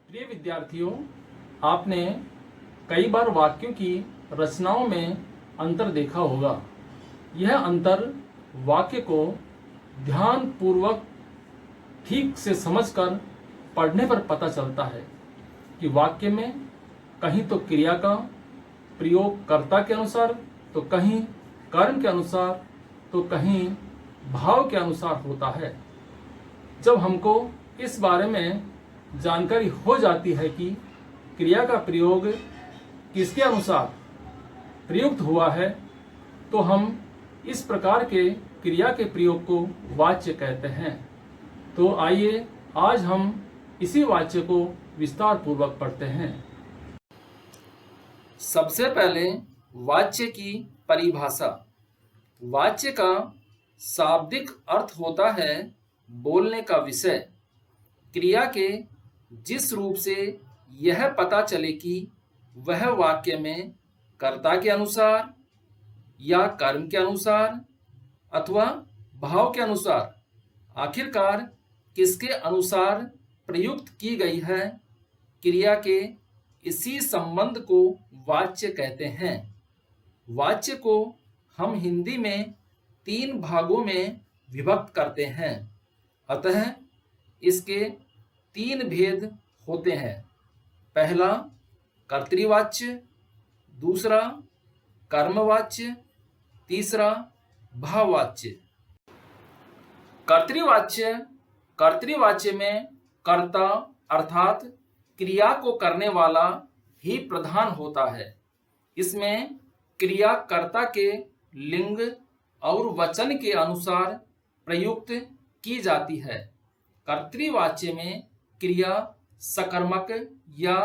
प्रिय विद्यार्थियों, आपने कई बार वाक्यों की रचनाओं में अंतर देखा होगा। यह अंतर वाक्य को ध्यानपूर्वक ठीक से समझकर पढ़ने पर पता चलता है कि वाक्य में कहीं तो क्रिया का प्रयोग कर्ता के अनुसार, तो कहीं कर्म के अनुसार, तो कहीं भाव के अनुसार होता है। जब हमको इस बारे में जानकारी हो जाती है कि क्रिया का प्रयोग किसके अनुसार प्रयुक्त हुआ है, तो हम इस प्रकार के क्रिया के प्रयोग को वाच्य कहते हैं। तो आइए आज हम इसी वाच्य को विस्तार पूर्वक पढ़ते हैं। सबसे पहले वाच्य की परिभाषा। वाच्य का शाब्दिक अर्थ होता है बोलने का विषय। क्रिया के जिस रूप से यह पता चले कि वह वाक्य में कर्ता के अनुसार या कर्म के अनुसार अथवा भाव के अनुसार आखिरकार किसके अनुसार प्रयुक्त की गई है, क्रिया के इसी संबंध को वाच्य कहते हैं। वाच्य को हम हिंदी में 3 भागों में विभक्त करते हैं, अतः इसके 3 भेद होते हैं। पहला कर्तृवाच्य, दूसरा कर्मवाच्य, तीसरा भाववाच्य। कर्तृवाच्य में कर्ता अर्थात क्रिया को करने वाला ही प्रधान होता है। इसमें क्रिया कर्ता के लिंग और वचन के अनुसार प्रयुक्त की जाती है। कर्तृवाच्य में क्रिया सकर्मक या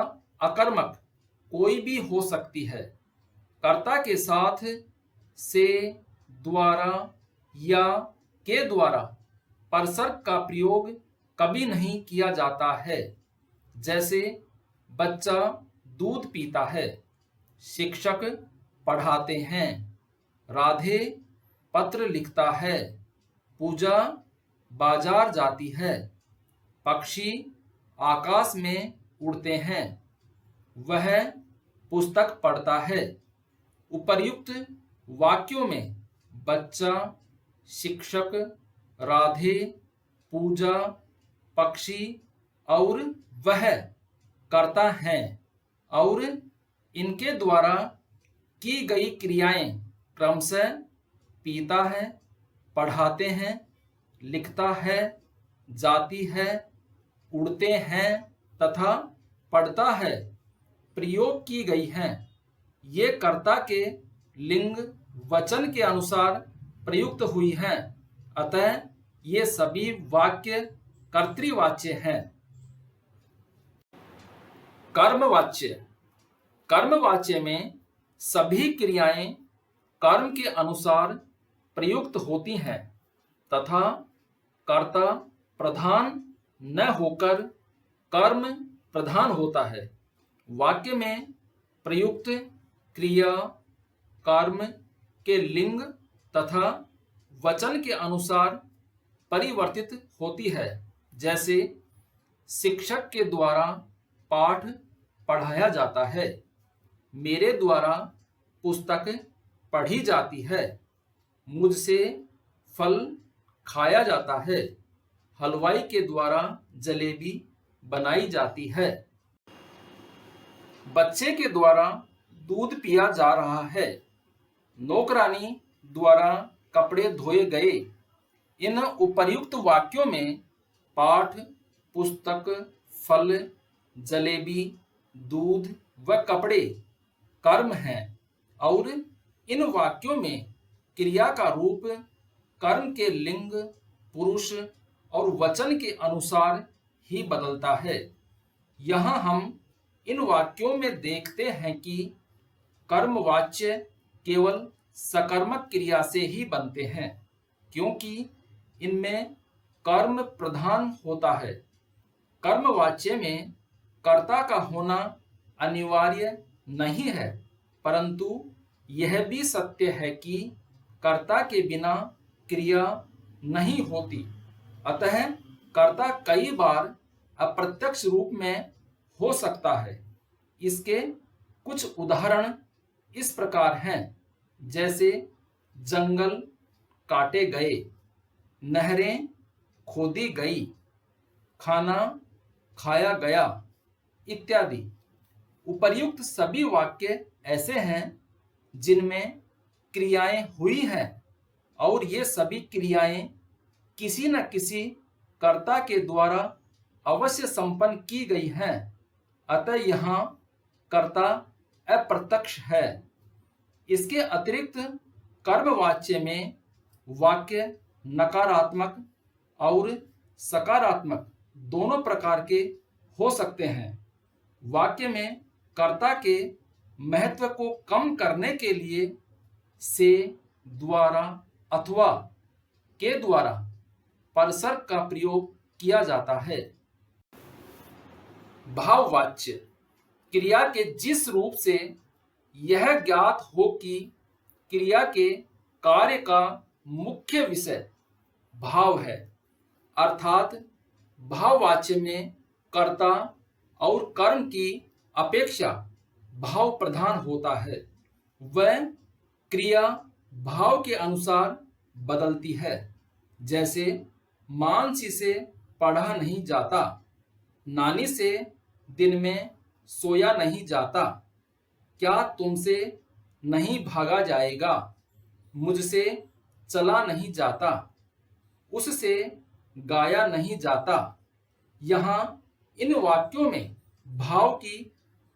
अकर्मक कोई भी हो सकती है। कर्ता के साथ से, द्वारा या के द्वारा परसर्ग का प्रयोग कभी नहीं किया जाता है। जैसे बच्चा दूध पीता है, शिक्षक पढ़ाते हैं, राधे पत्र लिखता है, पूजा बाजार जाती है, पक्षी आकाश में उड़ते हैं, वह पुस्तक पढ़ता है। उपर्युक्त वाक्यों में बच्चा, शिक्षक, राधे, पूजा, पक्षी और वह कर्ता हैं और इनके द्वारा की गई क्रियाएं क्रमशः पीता है, पढ़ाते हैं, लिखता है, जाती है, उड़ते हैं तथा पढ़ता है प्रयोग की गई हैं। ये कर्ता के लिंग वचन के अनुसार प्रयुक्त हुई हैं, अतः ये सभी वाक्य कर्तृवाच्य हैं। कर्मवाच्य में सभी क्रियाएं कर्म के अनुसार प्रयुक्त होती हैं तथा कर्ता प्रधान न होकर कर्म प्रधान होता है। वाक्य में प्रयुक्त क्रिया कर्म के लिंग तथा वचन के अनुसार परिवर्तित होती है। जैसे शिक्षक के द्वारा पाठ पढ़ाया जाता है, मेरे द्वारा पुस्तक पढ़ी जाती है, मुझसे फल खाया जाता है, हलवाई के द्वारा जलेबी बनाई जाती है, बच्चे के द्वारा दूध पिया जा रहा है, नौकरानी द्वारा कपड़े धोए गए। इन उपर्युक्त वाक्यों में पाठ, पुस्तक, फल, जलेबी, दूध व कपड़े कर्म हैं और इन वाक्यों में क्रिया का रूप कर्म के लिंग, पुरुष और वचन के अनुसार ही बदलता है। यहाँ हम इन वाक्यों में देखते हैं कि कर्मवाच्य केवल सकर्मक क्रिया से ही बनते हैं, क्योंकि इनमें कर्म प्रधान होता है। कर्मवाच्य में कर्ता का होना अनिवार्य नहीं है, परंतु यह भी सत्य है कि कर्ता के बिना क्रिया नहीं होती। अतः कर्ता कई बार अप्रत्यक्ष रूप में हो सकता है। इसके कुछ उदाहरण इस प्रकार हैं, जैसे जंगल काटे गए, नहरें खोदी गई, खाना खाया गया इत्यादि। उपर्युक्त सभी वाक्य ऐसे हैं जिनमें क्रियाएं हुई हैं और ये सभी क्रियाएं किसी न किसी कर्ता के द्वारा अवश्य संपन्न की गई हैं। अतः यहाँ कर्ता अप्रत्यक्ष है। इसके अतिरिक्त कर्मवाच्य में वाक्य नकारात्मक और सकारात्मक दोनों प्रकार के हो सकते हैं। वाक्य में कर्ता के महत्व को कम करने के लिए से, द्वारा अथवा के द्वारा परसर्ग का प्रयोग किया जाता है। भाववाच्य क्रिया के जिस रूप से यह ज्ञात हो कि क्रिया के कार्य का मुख्य विषय भाव है, अर्थात भाववाच्य में कर्ता और कर्म की अपेक्षा भाव प्रधान होता है। वह क्रिया भाव के अनुसार बदलती है। जैसे मानसी से पढ़ा नहीं जाता, नानी से दिन में सोया नहीं जाता, क्या तुमसे नहीं भागा जाएगा, मुझसे चला नहीं जाता, उससे गाया नहीं जाता। यहाँ इन वाक्यों में भाव की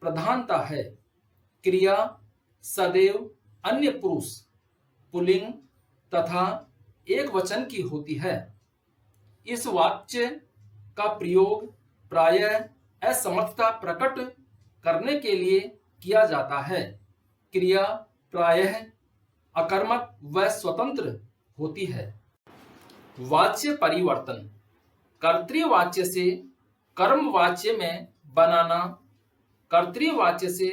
प्रधानता है। क्रिया सदैव अन्य पुरुष, पुल्लिंग तथा एक वचन की होती है। इस वाक्य का प्रयोग प्रायः असमर्थता प्रकट करने के लिए किया जाता है। क्रिया प्रायः अकर्मक व स्वतंत्र होती है। वाच्य परिवर्तन कर्तृवाच्य से कर्मवाच्य में बनाना। कर्तृवाच्य से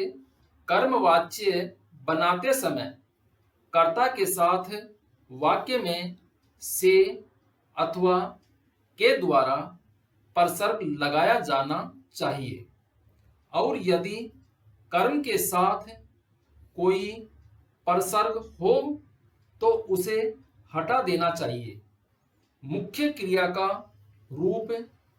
कर्मवाच्य बनाते समय कर्ता के साथ वाक्य में से अथवा के द्वारा परसर्ग लगाया जाना चाहिए, और यदि कर्म के साथ कोई परसर्ग हो तो उसे हटा देना चाहिए। मुख्य क्रिया का रूप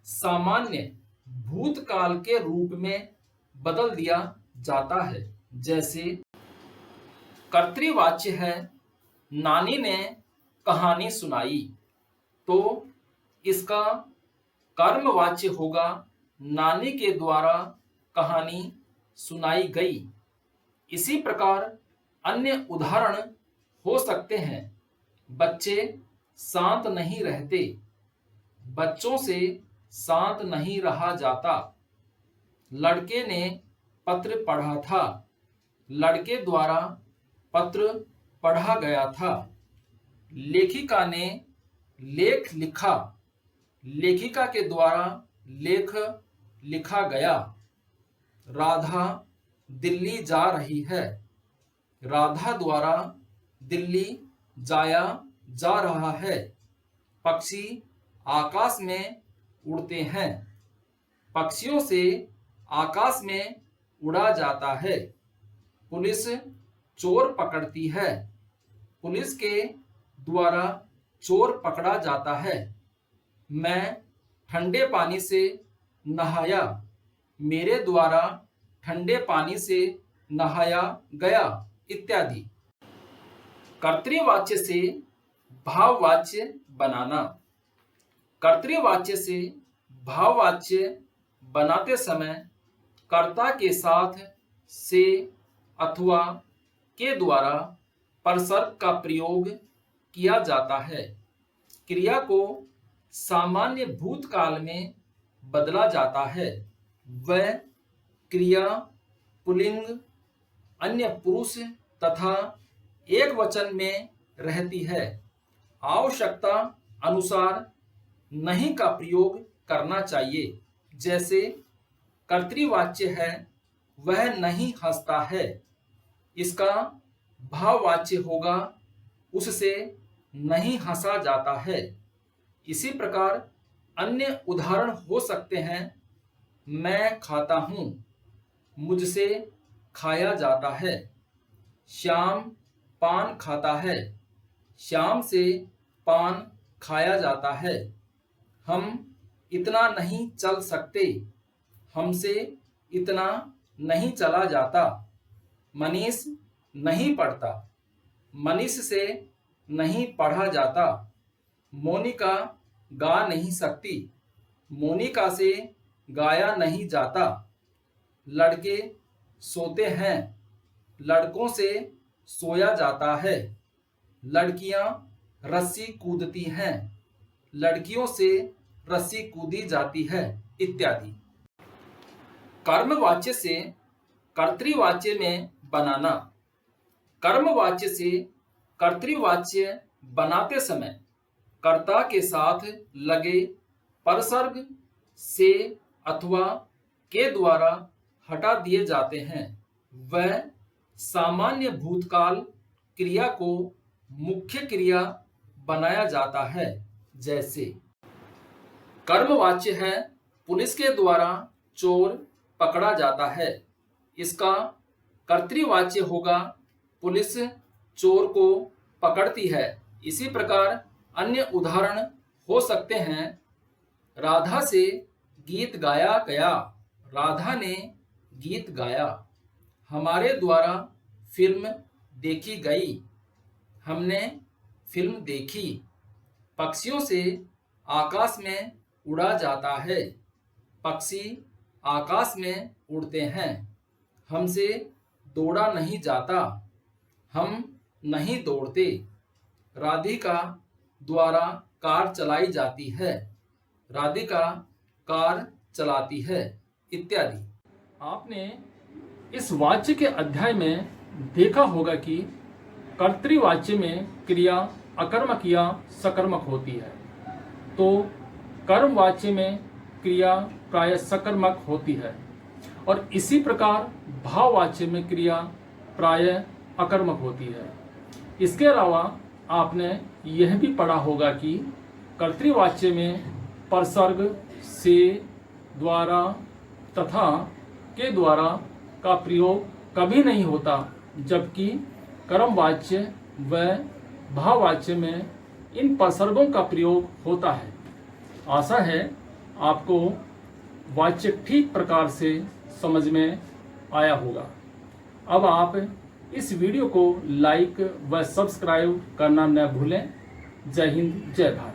सामान्य भूतकाल के रूप में बदल दिया जाता है। जैसे कर्तृवाच्य है, नानी ने कहानी सुनाई, तो इसका कर्मवाच्य होगा, नानी के द्वारा कहानी सुनाई गई। इसी प्रकार अन्य उदाहरण हो सकते हैं। बच्चे शांत नहीं रहते, बच्चों से शांत नहीं रहा जाता। लड़के ने पत्र पढ़ा था, लड़के द्वारा पत्र पढ़ा गया था। लेखिका ने लेख लिखा, लेखिका के द्वारा लेख लिखा गया। राधा दिल्ली जा रही है, राधा द्वारा दिल्ली जाया जा रहा है। पक्षी आकाश में उड़ते हैं, पक्षियों से आकाश में उड़ा जाता है। पुलिस चोर पकड़ती है, पुलिस के द्वारा चोर पकड़ा जाता है। मैं ठंडे पानी से नहाया, मेरे द्वारा ठंडे पानी से नहाया गया इत्यादि। कर्तृवाच्य से भाववाच्य बनाना। कर्तृवाच्य से भाववाच्य बनाते समय कर्ता के साथ से अथवा के द्वारा परसर्ग का प्रयोग किया जाता है। क्रिया को सामान्य भूतकाल में बदला जाता है। वह क्रिया पुल्लिंग, अन्य पुरुष तथा एक वचन में रहती है। आवश्यकता अनुसार नहीं का प्रयोग करना चाहिए। जैसे कर्तृवाच्य है, वह नहीं हंसता है, इसका भाववाच्य होगा, उससे नहीं हंसा जाता है। इसी प्रकार अन्य उदाहरण हो सकते हैं। मैं खाता हूँ, मुझसे खाया जाता है। श्याम पान खाता है, श्याम से पान खाया जाता है। हम इतना नहीं चल सकते, हमसे इतना नहीं चला जाता। मनीष नहीं पढ़ता, मनीष से नहीं पढ़ा जाता। मोनिका गा नहीं सकती, मोनिका से गाया नहीं जाता। लड़के सोते हैं, लड़कों से सोया जाता है। लड़कियां रस्सी कूदती हैं, लड़कियों से रस्सी कूदी जाती है, इत्यादि। कर्मवाच्य से कर्तृवाच्य में बनाना। कर्मवाच्य से कर्तृवाच्य बनाते समय कर्ता के साथ लगे परसर्ग से अथवा के द्वारा हटा दिए जाते हैं। वह सामान्य भूतकाल क्रिया को मुख्य क्रिया बनाया जाता है। जैसे कर्मवाच्य है, पुलिस के द्वारा चोर पकड़ा जाता है। इसका कर्तृवाच्य होगा, पुलिस चोर को पकड़ती है। इसी प्रकार अन्य उदाहरण हो सकते हैं। राधा से गीत गाया गया, राधा ने गीत गाया। हमारे द्वारा फिल्म देखी गई, हमने फिल्म देखी। पक्षियों से आकाश में उड़ा जाता है, पक्षी आकाश में उड़ते हैं। हमसे दौड़ा नहीं जाता, हम नहीं दौड़ते। राधिका द्वारा कार चलाई जाती है, राधिका कार चलाती है, इत्यादि। आपने इस वाच्य के अध्याय में देखा होगा कि कर्तृवाच्य में क्रिया अकर्मक या सकर्मक होती है, तो कर्मवाच्य में क्रिया प्राय सकर्मक होती है, और इसी प्रकार भाववाच्य में क्रिया प्राय अकर्मक होती है। इसके अलावा आपने यह भी पढ़ा होगा कि कर्तृवाच्य में परसर्ग से, द्वारा तथा के द्वारा का प्रयोग कभी नहीं होता, जबकि कर्मवाच्य व भाववाच्य में इन परसर्गों का प्रयोग होता है। आशा है आपको वाच्य ठीक प्रकार से समझ में आया होगा। अब आप इस वीडियो को लाइक व सब्सक्राइब करना न भूलें। जय हिंद, जय भारत।